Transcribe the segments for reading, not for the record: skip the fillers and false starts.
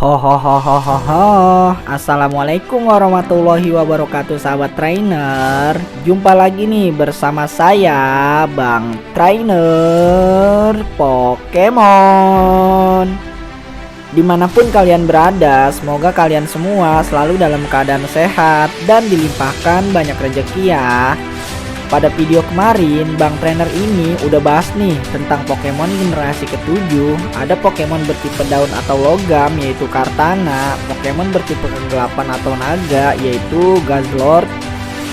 Ho ho ho ho ho ho. Assalamualaikum warahmatullahi wabarakatuh sahabat trainer. Jumpa lagi nih bersama saya Bang Trainer Pokemon. Dimanapun kalian berada, semoga kalian semua selalu dalam keadaan sehat dan dilimpahkan banyak rezeki ya. Pada video kemarin, Bang Trainer ini udah bahas nih tentang Pokemon generasi ke-7. Ada Pokemon bertipe daun atau logam yaitu Kartana, Pokemon bertipe kegelapan atau naga yaitu Guzzlord,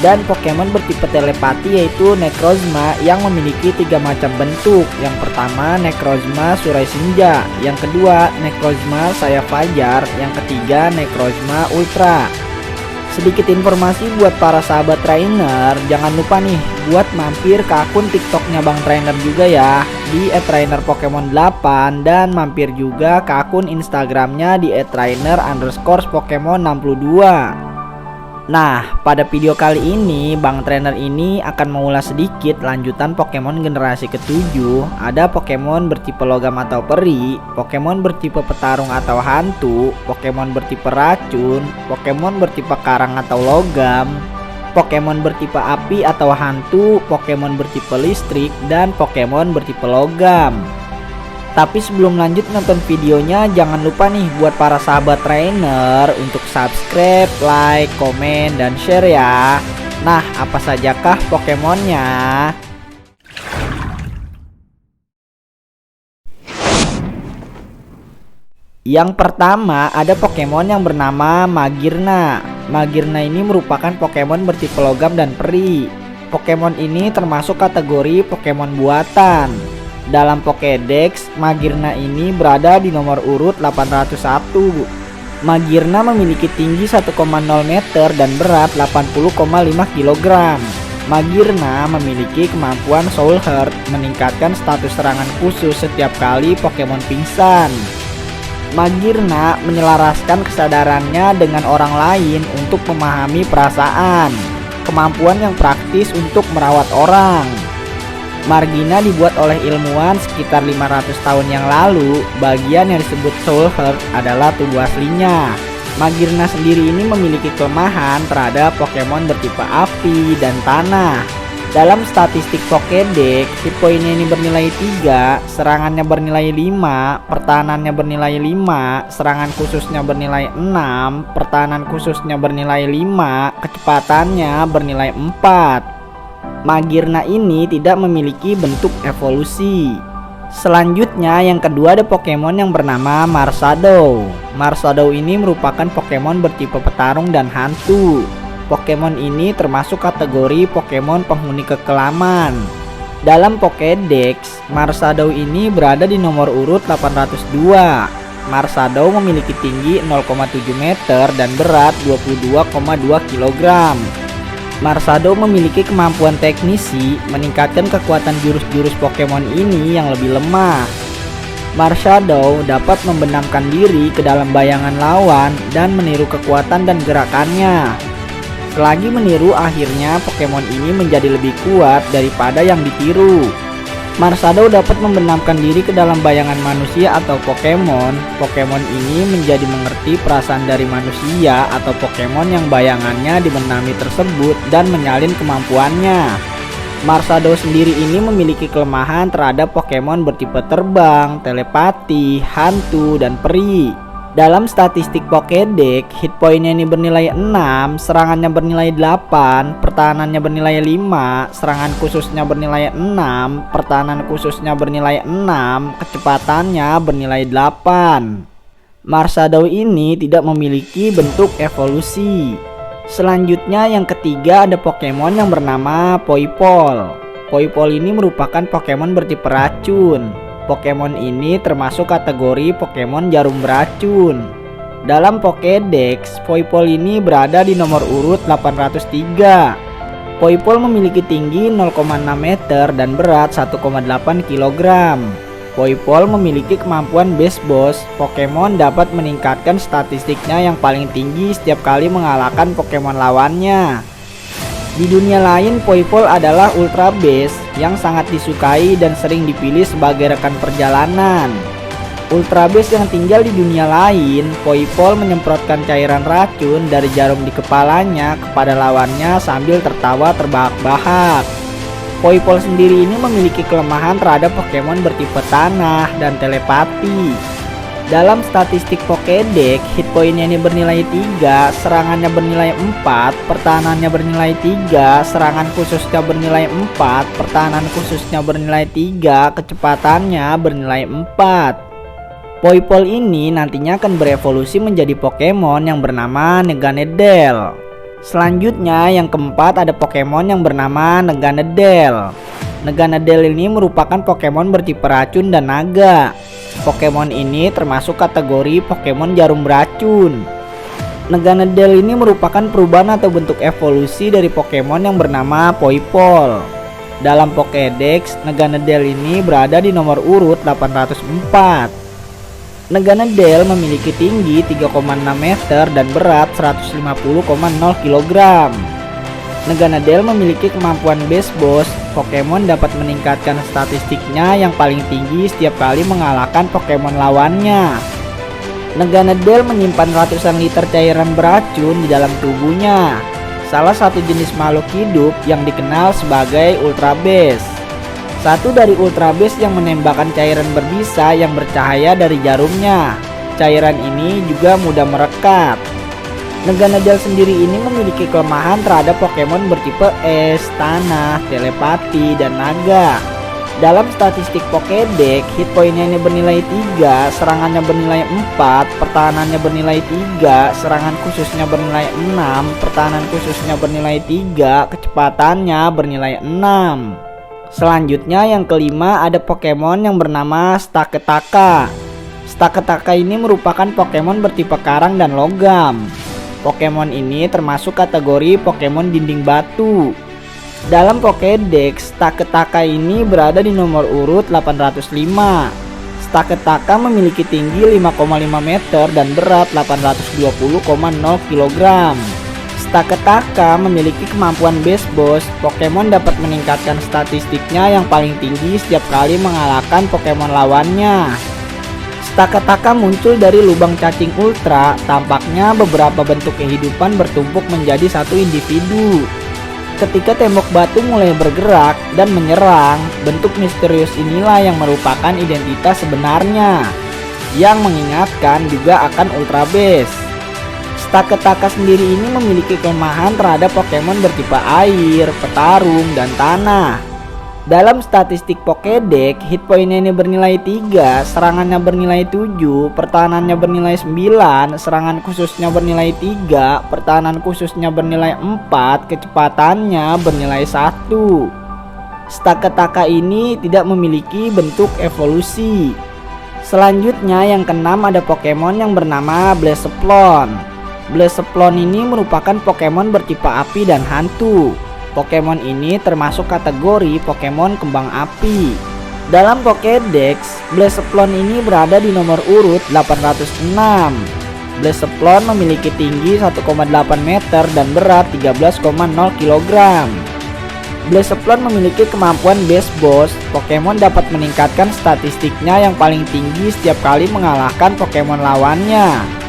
dan Pokemon bertipe telepati yaitu Necrozma yang memiliki 3 macam bentuk. Yang pertama Necrozma Surai Senja, yang kedua Necrozma Saya Fajar, yang ketiga Necrozma Ultra. Sedikit informasi buat para sahabat trainer, jangan lupa nih buat mampir ke akun TikToknya Bang Trainer juga ya di @trainerpokemon8, dan mampir juga ke akun Instagramnya di @trainer_pokemon62. Nah, pada video kali ini Bang Trainer ini akan mengulas sedikit lanjutan Pokemon generasi ke-7. Ada Pokemon bertipe logam atau peri, Pokemon bertipe petarung atau hantu, Pokemon bertipe racun, Pokemon bertipe karang atau logam, Pokemon bertipe api atau hantu, Pokemon bertipe listrik, dan Pokemon bertipe logam. Tapi sebelum lanjut nonton videonya, jangan lupa nih buat para sahabat trainer untuk subscribe, like, komen, dan share ya. Nah, apa sajakah Pokemonnya? Yang pertama ada Pokemon yang bernama Magearna. Magearna ini merupakan Pokemon bertipe logam dan peri. Pokemon ini termasuk kategori Pokemon buatan. Dalam Pokédex, Magearna ini berada di nomor urut 801. Magearna memiliki tinggi 1,0 meter dan berat 80,5 kg. Magearna memiliki kemampuan Soul Heart, meningkatkan status serangan khusus setiap kali Pokemon pingsan. Magearna menyelaraskan kesadarannya dengan orang lain untuk memahami perasaan, kemampuan yang praktis untuk merawat orang. Magearna dibuat oleh ilmuwan sekitar 500 tahun yang lalu. Bagian yang disebut Soul Heart adalah tubuh aslinya. Magearna sendiri ini memiliki kelemahan terhadap Pokemon bertipe api dan tanah. Dalam statistik Pokédex, hit point ini bernilai 3, serangannya bernilai 5, pertahanannya bernilai 5, serangan khususnya bernilai 6, pertahanan khususnya bernilai 5, kecepatannya bernilai 4. Magearna ini tidak memiliki bentuk evolusi. Selanjutnya yang kedua ada Pokemon yang bernama Marshadow. Marshadow ini merupakan Pokemon bertipe petarung dan hantu. Pokemon ini termasuk kategori Pokemon penghuni kekelaman. Dalam Pokédex, Marshadow ini berada di nomor urut 802. Marshadow memiliki tinggi 0,7 meter dan berat 22,2 kg. Marshadow memiliki kemampuan teknisi meningkatkan kekuatan jurus-jurus Pokemon ini yang lebih lemah. Marshadow dapat membenamkan diri ke dalam bayangan lawan dan meniru kekuatan dan gerakannya. Selagi meniru, akhirnya Pokemon ini menjadi lebih kuat daripada yang ditiru. Marshadow dapat membenamkan diri ke dalam bayangan manusia atau Pokemon. Pokemon ini menjadi mengerti perasaan dari manusia atau Pokemon yang bayangannya dibenami tersebut dan menyalin kemampuannya. Marshadow sendiri ini memiliki kelemahan terhadap Pokemon bertipe terbang, telepati, hantu, dan peri. Dalam statistik Pokédex, hit point-nya ini bernilai 6, serangannya bernilai 8, pertahanannya bernilai 5, serangan khususnya bernilai 6, pertahanan khususnya bernilai 6, kecepatannya bernilai 8. Marshadow ini tidak memiliki bentuk evolusi. Selanjutnya yang ketiga ada Pokemon yang bernama Poipole. Poipole ini merupakan Pokemon bertipe racun. Pokemon ini termasuk kategori Pokemon jarum beracun. Dalam Pokédex, Poipole ini berada di nomor urut 803. Poipole memiliki tinggi 0,6 meter dan berat 1,8 kg. Poipole memiliki kemampuan Base Boss. Pokemon dapat meningkatkan statistiknya yang paling tinggi setiap kali mengalahkan Pokemon lawannya. Di dunia lain, Poipole adalah Ultra Beast yang sangat disukai dan sering dipilih sebagai rekan perjalanan. Ultra Beast yang tinggal di dunia lain, Poipole menyemprotkan cairan racun dari jarum di kepalanya kepada lawannya sambil tertawa terbahak-bahak. Poipole sendiri ini memiliki kelemahan terhadap Pokemon bertipe tanah dan telepati. Dalam statistik Pokédex, hit pointnya ini bernilai 3, serangannya bernilai 4, pertahanannya bernilai 3, serangan khususnya bernilai 4, pertahanan khususnya bernilai 3, kecepatannya bernilai 4. Poipole ini nantinya akan berevolusi menjadi Pokemon yang bernama Neganedel. Selanjutnya yang keempat ada Pokemon yang bernama Neganedel. Neganedel ini merupakan Pokemon bertipe racun dan naga. Pokemon ini termasuk kategori Pokemon jarum beracun. Neganedel ini merupakan perubahan atau bentuk evolusi dari Pokemon yang bernama Poipole. Dalam Pokédex, Neganedel ini berada di nomor urut 804. Neganedel memiliki tinggi 3,6 meter dan berat 150,0 kg. Neganedel memiliki kemampuan Base Boost. Pokemon dapat meningkatkan statistiknya yang paling tinggi setiap kali mengalahkan Pokemon lawannya. Neganedel menyimpan ratusan liter cairan beracun di dalam tubuhnya. Salah satu jenis makhluk hidup yang dikenal sebagai Ultra Beast. Satu dari Ultra Beast yang menembakkan cairan berbisa yang bercahaya dari jarumnya. Cairan ini juga mudah merekat. Neganedel sendiri ini memiliki kelemahan terhadap Pokemon bertipe es, tanah, telepati, dan naga. Dalam statistik Pokédex, hit pointnya ini bernilai 3, serangannya bernilai 4, pertahanannya bernilai 3, serangan khususnya bernilai 6, pertahanan khususnya bernilai 3, kecepatannya bernilai 6. Selanjutnya yang kelima ada Pokemon yang bernama Staketaka. Staketaka ini merupakan Pokemon bertipe karang dan logam. Pokemon ini termasuk kategori Pokemon dinding batu. Dalam Pokédex, Staketaka ini berada di nomor urut 805. Staketaka memiliki tinggi 5,5 meter dan berat 820,0 kg. Staketaka memiliki kemampuan Base Boost. Pokemon dapat meningkatkan statistiknya yang paling tinggi setiap kali mengalahkan Pokemon lawannya. Staketaka muncul dari lubang cacing ultra. Tampaknya beberapa bentuk kehidupan bertumpuk menjadi satu individu. Ketika tembok batu mulai bergerak dan menyerang, bentuk misterius inilah yang merupakan identitas sebenarnya, yang mengingatkan juga akan Ultra Beast. Staketaka sendiri ini memiliki kelemahan terhadap Pokemon bertipe air, petarung, dan tanah. Dalam statistik Pokédex, hit pointnya ini bernilai 3, serangannya bernilai 7, pertahanannya bernilai 9, serangan khususnya bernilai 3, pertahanan khususnya bernilai 4, kecepatannya bernilai 1. Staketaka ini tidak memiliki bentuk evolusi. Selanjutnya yang keenam ada Pokemon yang bernama Blacephalon. Blacephalon ini merupakan Pokemon bertipe api dan hantu. Pokemon ini termasuk kategori Pokemon kembang api. Dalam Pokédex, Blacephalon ini berada di nomor urut 806. Blacephalon memiliki tinggi 1,8 meter dan berat 13,0 kg. Blacephalon memiliki kemampuan Base Boost. Pokemon dapat meningkatkan statistiknya yang paling tinggi setiap kali mengalahkan Pokemon lawannya.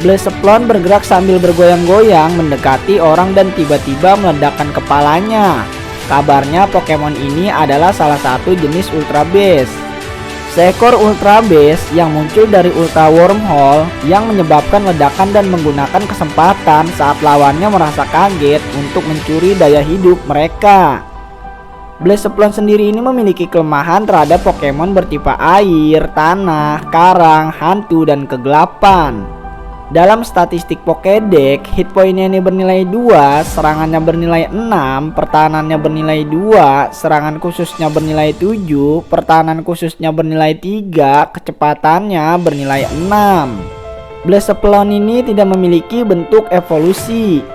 Blacephalon bergerak sambil bergoyang-goyang mendekati orang dan tiba-tiba meledakkan kepalanya. Kabarnya Pokemon ini adalah salah satu jenis Ultra Beast. Seekor Ultra Beast yang muncul dari Ultra Wormhole yang menyebabkan ledakan dan menggunakan kesempatan saat lawannya merasa kaget untuk mencuri daya hidup mereka. Blacephalon sendiri ini memiliki kelemahan terhadap Pokemon bertipe air, tanah, karang, hantu, dan kegelapan. Dalam statistik Pokédex, hit pointnya ini bernilai 2, serangannya bernilai 6, pertahanannya bernilai 2, serangan khususnya bernilai 7, pertahanan khususnya bernilai 3, kecepatannya bernilai 6. Blacephalon ini tidak memiliki bentuk evolusi.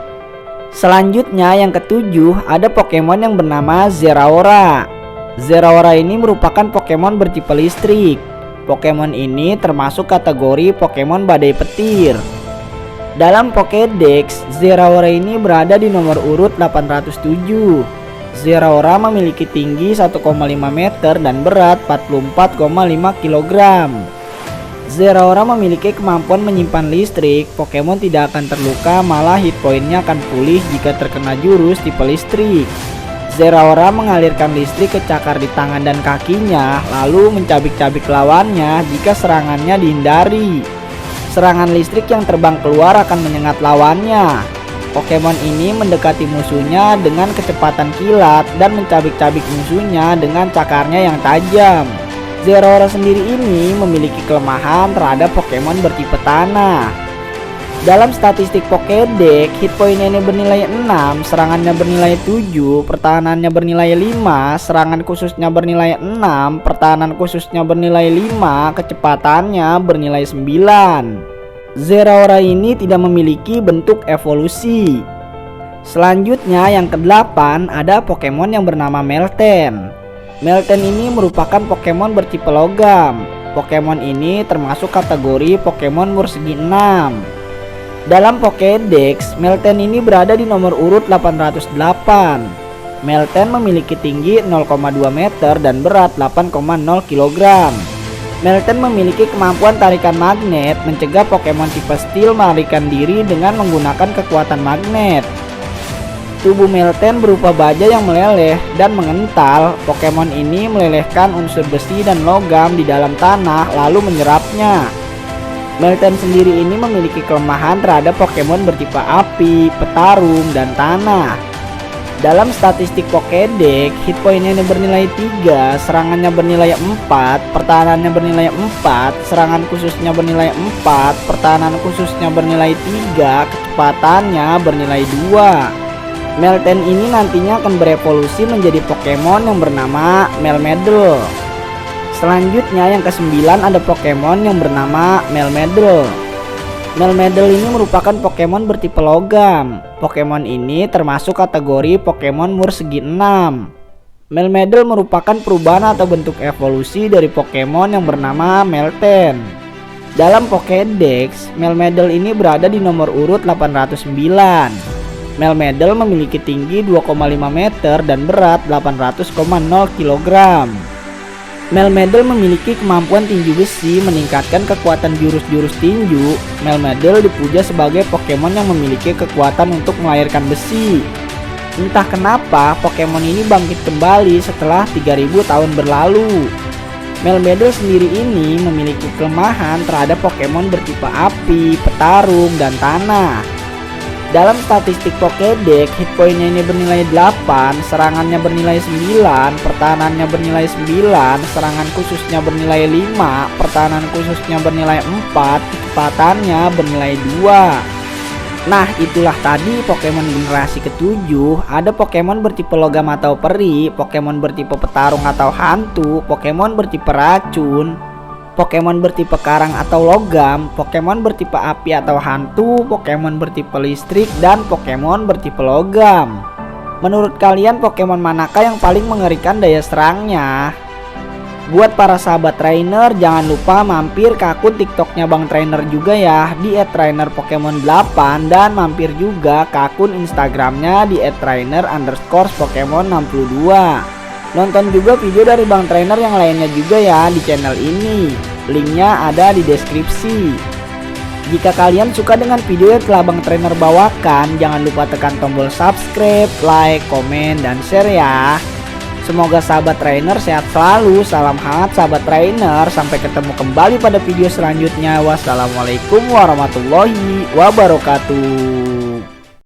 Selanjutnya yang ketujuh ada Pokemon yang bernama Zeraora. Zeraora ini merupakan Pokemon bertipe listrik. Pokemon ini termasuk kategori Pokemon badai petir. Dalam Pokédex, Zeraora ini berada di nomor urut 807. Zeraora memiliki tinggi 1,5 meter dan berat 44,5 kg. Zeraora memiliki kemampuan menyimpan listrik. Pokemon tidak akan terluka, malah hit pointnya akan pulih jika terkena jurus tipe listrik. Zeraora mengalirkan listrik ke cakar di tangan dan kakinya, lalu mencabik-cabik lawannya jika serangannya dihindari. Serangan listrik yang terbang keluar akan menyengat lawannya. Pokemon ini mendekati musuhnya dengan kecepatan kilat dan mencabik-cabik musuhnya dengan cakarnya yang tajam. Zeraora sendiri ini memiliki kelemahan terhadap Pokemon bertipe tanah. Dalam statistik Pokédex, hit pointnya ini bernilai 6, serangannya bernilai 7, pertahanannya bernilai 5, serangan khususnya bernilai 6, pertahanan khususnya bernilai 5, kecepatannya bernilai 9. Zeraora ini tidak memiliki bentuk evolusi. Selanjutnya yang ke-8 ada Pokemon yang bernama Meltan. Meltan ini merupakan Pokemon bertipe logam. Pokemon ini termasuk kategori Pokemon umur segi 6. Dalam Pokédex, Meltan ini berada di nomor urut 808. Meltan memiliki tinggi 0,2 meter dan berat 8,0 kg. Meltan memiliki kemampuan tarikan magnet, mencegah Pokemon tipe Steel melarikan diri dengan menggunakan kekuatan magnet. Tubuh Meltan berupa baja yang meleleh dan mengental. Pokemon ini melelehkan unsur besi dan logam di dalam tanah lalu menyerapnya. Meltan sendiri ini memiliki kelemahan terhadap Pokemon bertipe api, petarung, dan tanah. Dalam statistik Pokédex, hit pointnya ini bernilai 3, serangannya bernilai 4, pertahanannya bernilai 4, serangan khususnya bernilai 4, pertahanan khususnya bernilai 3, kecepatannya bernilai 2. Meltan ini nantinya akan berevolusi menjadi Pokemon yang bernama Melmetal. Selanjutnya yang ke-9 ada Pokemon yang bernama Melmetal. Melmetal ini merupakan Pokemon bertipe logam. Pokemon ini termasuk kategori Pokemon umur segi 6. Melmetal merupakan perubahan atau bentuk evolusi dari Pokemon yang bernama Meltan. Dalam Pokédex, Melmetal ini berada di nomor urut 809. Melmetal memiliki tinggi 2,5 meter dan berat 800,0 kg. Melmetal memiliki kemampuan tinju besi, meningkatkan kekuatan jurus-jurus tinju. Melmetal dipuja sebagai Pokemon yang memiliki kekuatan untuk melahirkan besi. Entah kenapa Pokemon ini bangkit kembali setelah 3000 tahun berlalu. Melmetal sendiri ini memiliki kelemahan terhadap Pokemon bertipe api, petarung, dan tanah. Dalam statistik Pokédex, hit pointnya ini bernilai 8, serangannya bernilai 9, pertahanannya bernilai 9, serangan khususnya bernilai 5, pertahanan khususnya bernilai 4, kecepatannya bernilai 2. Nah, itulah tadi Pokemon generasi ke-7. Ada Pokemon bertipe logam atau peri, Pokemon bertipe petarung atau hantu, Pokemon bertipe racun, Pokemon bertipe karang atau logam, Pokemon bertipe api atau hantu, Pokemon bertipe listrik, dan Pokemon bertipe logam. Menurut kalian Pokemon manakah yang paling mengerikan daya serangnya? Buat para sahabat trainer, jangan lupa mampir ke akun TikToknya Bang Trainer juga ya, di @trainerpokemon8, dan mampir juga ke akun Instagramnya di @trainer_pokemon62. Nonton juga video dari Bang Trainer yang lainnya juga ya di channel ini. Linknya ada di deskripsi. Jika kalian suka dengan video yang telah Bang Trainer bawakan, jangan lupa tekan tombol subscribe, like, komen, dan share ya. Semoga sahabat trainer sehat selalu. Salam hangat sahabat trainer. Sampai ketemu kembali pada video selanjutnya. Wassalamualaikum warahmatullahi wabarakatuh.